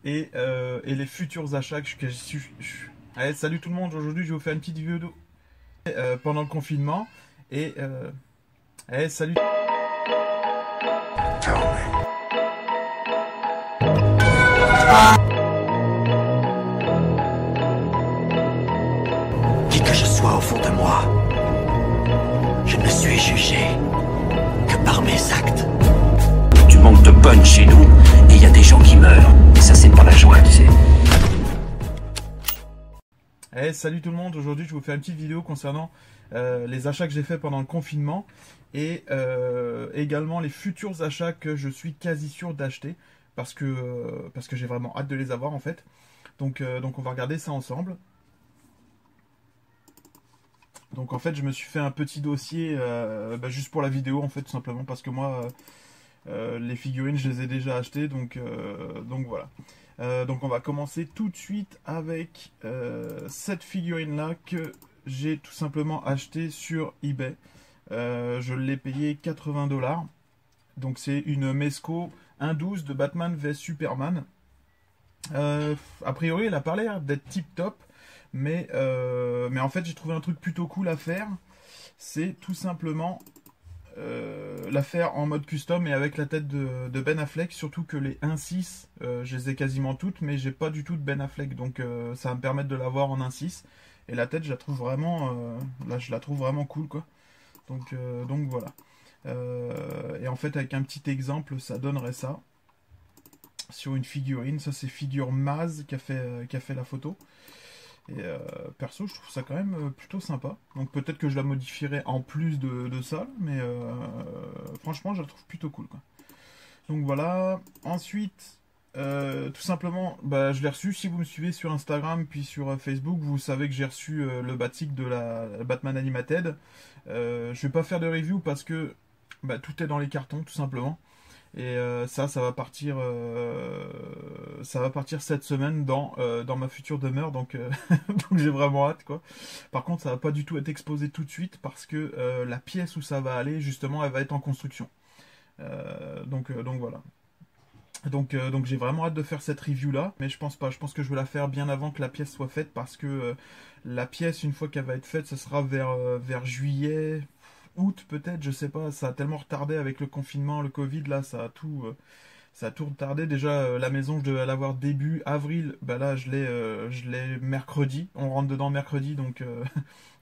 et les futurs achats que j'ai su. Allez, salut tout le monde, aujourd'hui je vais vous faire une petite vidéo pendant le confinement. Allez, salut. Qui que je sois au fond de moi, je ne suis jugé que par mes actes. Tu manques de punch chez nous, et il y a des gens qui meurent. Et ça, c'est pas la joie, tu sais. Hey, salut tout le monde, aujourd'hui je vais vous faire une petite vidéo concernant les achats que j'ai fait pendant le confinement et également les futurs achats que je suis quasi sûr d'acheter parce que j'ai vraiment hâte de les avoir en fait. Donc on va regarder ça ensemble. Donc en fait je me suis fait un petit dossier juste pour la vidéo en fait tout simplement parce que moi les figurines je les ai déjà achetées donc voilà. Donc on va commencer tout de suite avec cette figurine là que j'ai tout simplement acheté sur eBay. Je l'ai payé 80$. Donc c'est une Mezco 1.12 de Batman vs Superman. A priori elle a pas l'air d'être tip top, mais en fait j'ai trouvé un truc plutôt cool à faire. C'est tout simplement la faire en mode custom et avec la tête de Ben Affleck, surtout que les 1.6 je les ai quasiment toutes, mais j'ai pas du tout de Ben Affleck, donc ça va me permettre de l'avoir en 1.6 et la tête je la trouve vraiment là je la trouve vraiment cool quoi, donc voilà. Et en fait avec un petit exemple ça donnerait ça sur une figurine. Ça c'est Figure Maz qui a fait la photo. Et perso, je trouve ça quand même plutôt sympa. Donc peut-être que je la modifierai en plus de ça, mais franchement, je la trouve plutôt cool, quoi. Donc voilà. Ensuite, tout simplement, je l'ai reçu. Si vous me suivez sur Instagram puis sur Facebook, vous savez que j'ai reçu le Batik de la Batman Animated. Je vais pas faire de review parce que tout est dans les cartons, tout simplement. Et ça va partir cette semaine dans ma future demeure, donc, donc j'ai vraiment hâte quoi. Par contre, ça va pas du tout être exposé tout de suite parce que la pièce où ça va aller, justement, elle va être en construction. Donc voilà. Donc j'ai vraiment hâte de faire cette review là, mais je pense pas. Je pense que je vais la faire bien avant que la pièce soit faite parce que la pièce, une fois qu'elle va être faite, ce sera vers juillet, août peut-être, je sais pas. Ça a tellement retardé avec le confinement, le Covid là, ça a tout retardé. Déjà la maison, je devais l'avoir début avril, là je l'ai mercredi. On rentre dedans mercredi, donc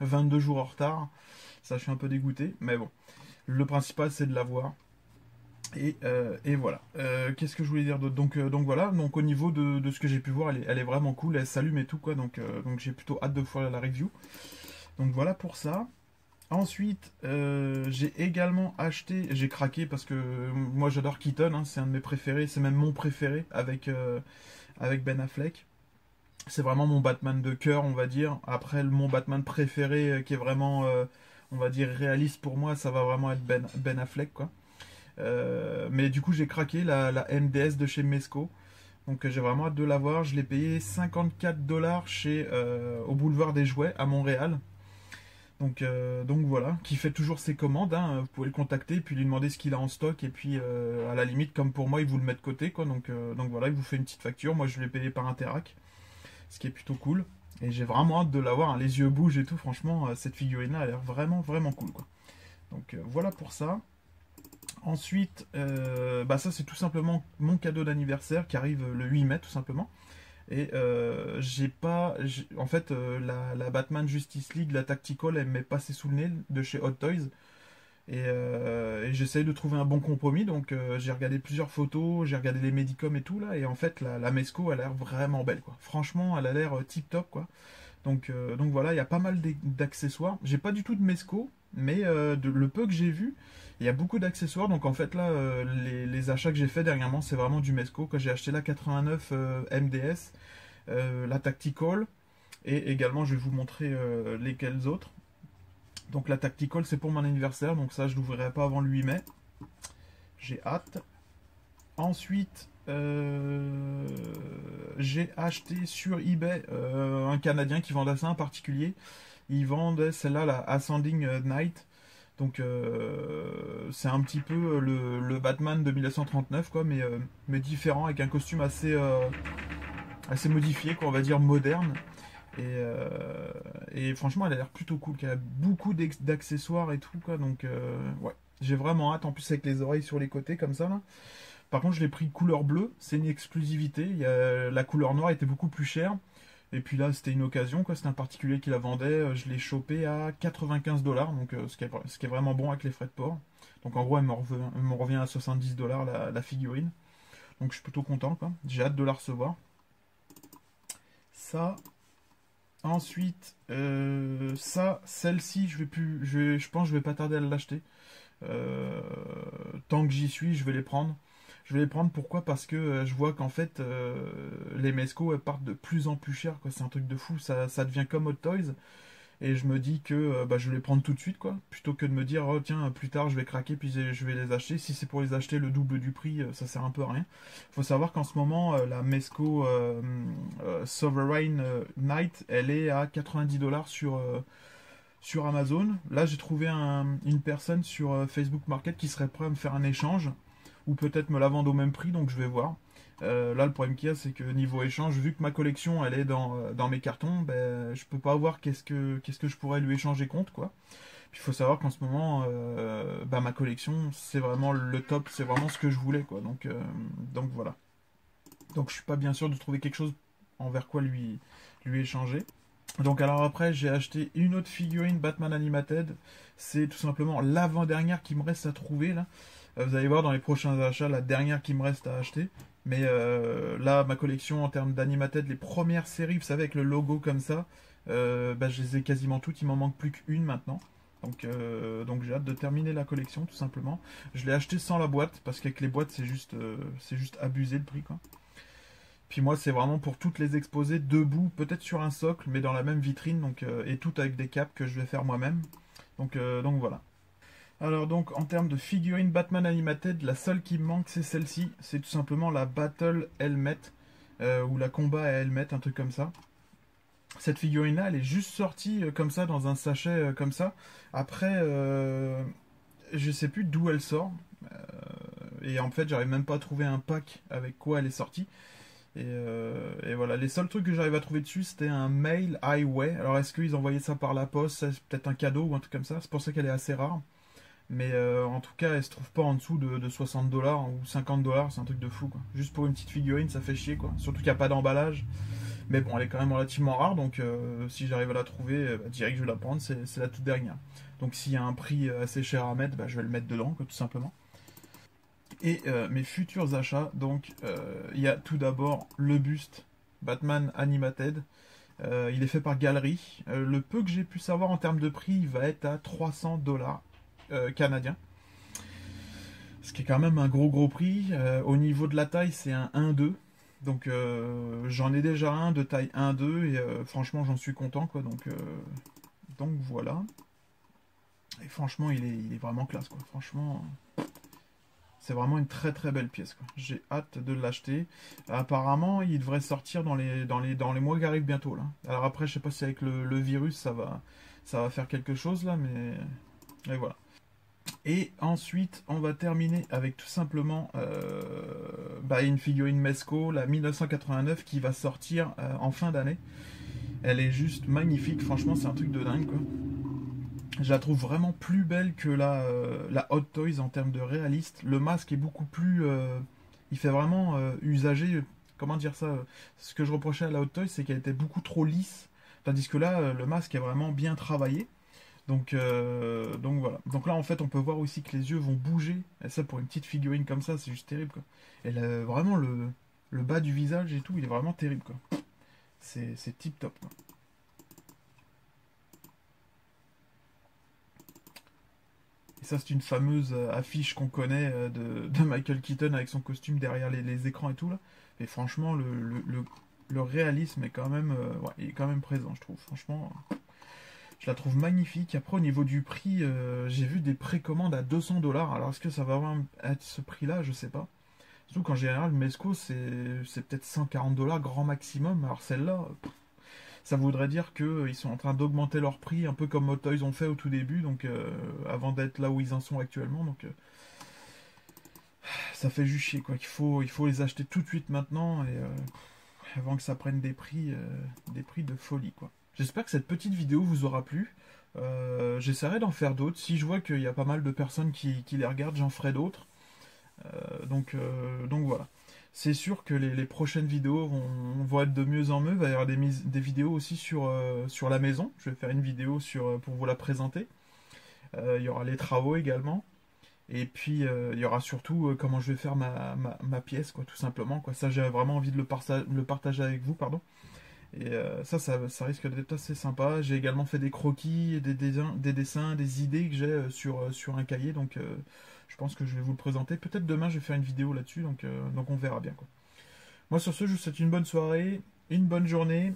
22 jours en retard. Ça, je suis un peu dégoûté, mais bon. Le principal c'est de l'avoir. Et voilà. Qu'est-ce que je voulais dire d'autre, donc voilà. Donc au niveau de ce que j'ai pu voir, elle est vraiment cool. Elle s'allume et tout quoi. Donc j'ai plutôt hâte de faire la review. Donc voilà pour ça. Ensuite, j'ai également acheté, j'ai craqué parce que moi j'adore Keaton, hein, c'est un de mes préférés, c'est même mon préféré avec Ben Affleck. C'est vraiment mon Batman de cœur, on va dire. Après, mon Batman préféré qui est vraiment, on va dire, réaliste pour moi, ça va vraiment être Ben Affleck, quoi. Mais du coup, j'ai craqué la MDS de chez Mezco. Donc j'ai vraiment hâte de l'avoir. Je l'ai payé 54$ au Boulevard des Jouets à Montréal. Donc voilà, qui fait toujours ses commandes, hein. Vous pouvez le contacter, puis lui demander ce qu'il a en stock, et puis à la limite, comme pour moi, il vous le met de côté, quoi. Donc voilà, il vous fait une petite facture. Moi, je l'ai payé par Interac, ce qui est plutôt cool. Et j'ai vraiment hâte de l'avoir, hein. Les yeux bougent et tout. Franchement, cette figurine-là a l'air vraiment, vraiment cool, quoi. Donc voilà pour ça. Ensuite, ça c'est tout simplement mon cadeau d'anniversaire qui arrive le 8 mai, tout simplement. Et en fait, la Batman Justice League, la Tactical, elle m'est passée sous le nez de chez Hot Toys. Et j'essaye de trouver un bon compromis. Donc j'ai regardé plusieurs photos, j'ai regardé les Medicom et tout là. Et en fait, la Mezco, elle a l'air vraiment belle, quoi. Franchement, elle a l'air tip top, quoi. Donc voilà, il y a pas mal d'accessoires. J'ai pas du tout de Mezco, mais le peu que j'ai vu, il y a beaucoup d'accessoires. Donc en fait là, les achats que j'ai fait dernièrement, c'est vraiment du Mezco. Quand j'ai acheté la 89 MDS, la Tactical, et également je vais vous montrer lesquels autres. Donc la Tactical, c'est pour mon anniversaire, donc ça je l'ouvrirai pas avant le 8 mai. J'ai hâte. Ensuite, j'ai acheté sur eBay un Canadien qui vendait ça en particulier. Il vendait celle-là, la Ascending Knight. Donc c'est un petit peu le Batman de 1939 quoi, mais différent avec un costume assez modifié quoi, on va dire moderne. Et franchement elle a l'air plutôt cool, qu'elle a beaucoup d'accessoires et tout quoi, donc ouais. J'ai vraiment hâte, en plus avec les oreilles sur les côtés comme ça là. Par contre je l'ai pris couleur bleue, c'est une exclusivité, la couleur noire était beaucoup plus chère. Et puis là, c'était une occasion, quoi. C'était un particulier qui la vendait. Je l'ai chopé à 95 $, donc ce qui est vraiment bon avec les frais de port. Donc en gros, elle me revient à 70 $ la figurine. Donc je suis plutôt content, quoi. J'ai hâte de la recevoir. Ça. Ensuite, celle-ci, je pense que je vais pas tarder à l'acheter. Tant que j'y suis, je vais les prendre. Je vais les prendre pourquoi? Parce que je vois qu'en fait les Mezco elles partent de plus en plus cher quoi. C'est un truc de fou, ça devient comme Hot Toys. Et je me dis que bah, je vais les prendre tout de suite quoi. Plutôt que de me dire oh tiens plus tard je vais craquer puis je vais les acheter. Si c'est pour les acheter le double du prix, ça sert un peu à rien. Faut savoir qu'en ce moment la Mezco Sovereign Knight elle est à 90 $ sur Amazon. Là j'ai trouvé une personne sur Facebook Market qui serait prêt à me faire un échange ou peut-être me la vendre au même prix, donc je vais voir. Là, le problème qu'il y a, c'est que niveau échange, vu que ma collection, elle est dans mes cartons, ben, je peux pas voir qu'est-ce que je pourrais lui échanger contre, quoi. Puis il faut savoir qu'en ce moment, bah, ma collection, c'est vraiment le top, c'est vraiment ce que je voulais, quoi. Donc voilà. Donc je suis pas bien sûr de trouver quelque chose envers quoi lui échanger. Donc alors après, j'ai acheté une autre figurine Batman Animated. C'est tout simplement l'avant-dernière qui me reste à trouver, là. Vous allez voir dans les prochains achats la dernière qui me reste à acheter. Mais là, ma collection en termes d'animated, les premières séries, vous savez, avec le logo comme ça, bah, je les ai quasiment toutes. Il m'en manque plus qu'une maintenant. Donc j'ai hâte de terminer la collection, tout simplement. Je l'ai acheté sans la boîte, parce qu'avec les boîtes, c'est juste abusé le prix, quoi. Puis moi, c'est vraiment pour toutes les exposer debout, peut-être sur un socle, mais dans la même vitrine, et tout avec des capes que je vais faire moi-même. Donc voilà. Alors donc en termes de figurines Batman Animated, la seule qui me manque c'est celle-ci, c'est tout simplement la Battle Helmet, ou la Combat Helmet, un truc comme ça. Cette figurine là elle est juste sortie comme ça dans un sachet comme ça. Après je sais plus d'où elle sort, et en fait j'arrive même pas à trouver un pack avec quoi elle est sortie. Et voilà, les seuls trucs que j'arrive à trouver dessus, c'était un Mail Highway. Alors est-ce qu'ils envoyaient ça par la poste, c'est peut-être un cadeau ou un truc comme ça, c'est pour ça qu'elle est assez rare. Mais en tout cas, elle se trouve pas en dessous de 60 $ ou 50 $, c'est un truc de fou quoi. Juste pour une petite figurine, ça fait chier quoi. Surtout qu'il n'y a pas d'emballage. Mais bon, elle est quand même relativement rare, donc si j'arrive à la trouver, bah, direct je vais la prendre, c'est la toute dernière. Donc s'il y a un prix assez cher à mettre, bah, je vais le mettre dedans, quoi, tout simplement. Et mes futurs achats, donc il y a tout d'abord le buste Batman Animated. Il est fait par Galerie. Le peu que j'ai pu savoir en termes de prix, il va être à 300 $ canadiens. Ce qui est quand même un gros prix. Au niveau de la taille, c'est un 1-2. Donc j'en ai déjà un de taille 1-2 et franchement j'en suis content quoi. Donc voilà. Et franchement il est vraiment classe quoi. Franchement c'est vraiment une très belle pièce quoi. J'ai hâte de l'acheter. Apparemment il devrait sortir dans les mois qui arrivent bientôt là. Alors après je sais pas si avec le virus ça va faire quelque chose là, mais voilà. Et ensuite, on va terminer avec tout simplement bah, une figurine Mezco, la 1989, qui va sortir en fin d'année. Elle est juste magnifique, franchement, c'est un truc de dingue, quoi. Je la trouve vraiment plus belle que la Hot Toys en termes de réaliste. Le masque est beaucoup plus... il fait vraiment usager... Comment dire ça? Ce que je reprochais à la Hot Toys, c'est qu'elle était beaucoup trop lisse. Tandis que là, le masque est vraiment bien travaillé. Donc voilà. Donc là en fait on peut voir aussi que les yeux vont bouger. Et ça pour une petite figurine comme ça c'est juste terrible quoi. Et vraiment le bas du visage et tout il est vraiment terrible quoi. C'est tip top quoi. Et ça c'est une fameuse affiche qu'on connaît de Michael Keaton avec son costume derrière les écrans et tout là. Et franchement le réalisme est quand même, ouais, il est quand même présent je trouve. Franchement... Je la trouve magnifique. Après, au niveau du prix, j'ai vu des précommandes à 200 $. Alors, est-ce que ça va vraiment être ce prix-là? Je sais pas. Surtout qu'en général, Mezco, c'est peut-être 140 $ grand maximum. Alors, celle-là, ça voudrait dire qu'ils sont en train d'augmenter leur prix, un peu comme Hot Toys ont fait au tout début, donc avant d'être là où ils en sont actuellement. Donc ça fait juste chier, quoi. Il faut les acheter tout de suite maintenant, et avant que ça prenne des prix de folie, quoi. J'espère que cette petite vidéo vous aura plu. J'essaierai d'en faire d'autres. Si je vois qu'il y a pas mal de personnes qui les regardent, j'en ferai d'autres. Donc voilà. C'est sûr que les prochaines vidéos vont être de mieux en mieux. Il va y avoir des vidéos aussi sur la maison. Je vais faire une vidéo pour vous la présenter. Il y aura les travaux également. Et puis il y aura surtout comment je vais faire ma pièce, quoi, tout simplement, quoi. Ça, j'ai vraiment envie de le partager avec vous, pardon. Et ça risque d'être assez sympa. J'ai également fait des croquis, des dessins, des idées que j'ai sur un cahier. Donc je pense que je vais vous le présenter. Peut-être demain je vais faire une vidéo là-dessus. Donc on verra bien, quoi. Moi sur ce, je vous souhaite une bonne soirée, une bonne journée.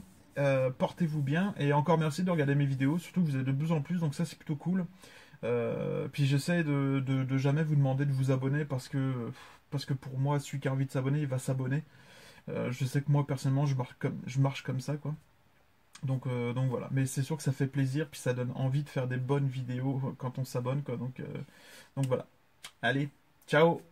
Portez-vous bien. Et encore merci de regarder mes vidéos. Surtout que vous êtes de plus en plus. Donc ça c'est plutôt cool. Puis j'essaie de jamais vous demander de vous abonner parce que pour moi, celui qui a envie de s'abonner, il va s'abonner. Je sais que moi personnellement je marche comme ça, quoi. Donc voilà, mais c'est sûr que ça fait plaisir, puis ça donne envie de faire des bonnes vidéos quand on s'abonne, quoi. Donc voilà. Allez, ciao!